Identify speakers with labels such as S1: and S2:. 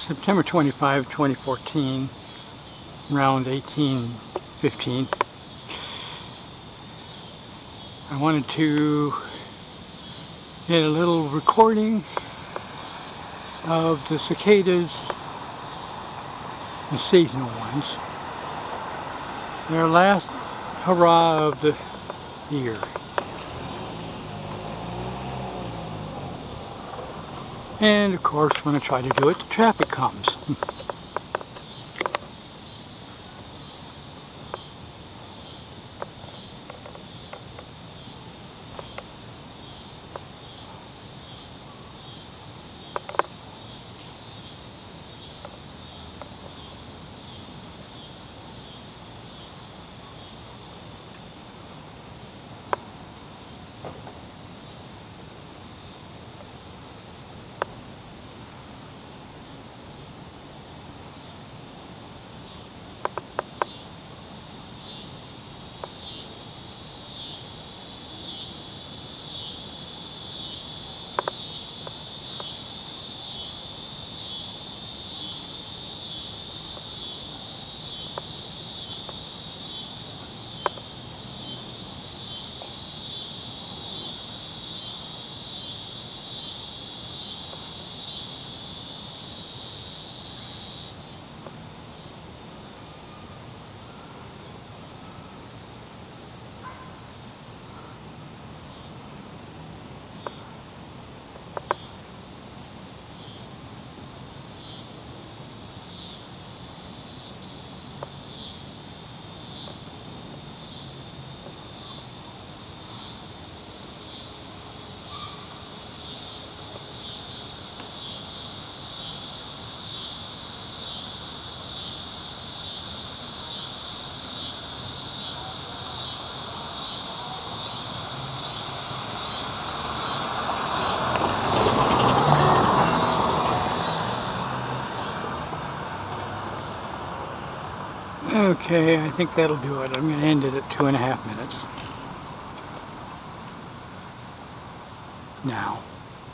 S1: September 25, 2014, around 18:15. I wanted to get a little recording of the cicadas, the seasonal ones, their last hurrah of the year. And of course, when I try to do it, the traffic comes. Okay, I think that'll do it. I'm going to end it at 2.5 minutes. Now.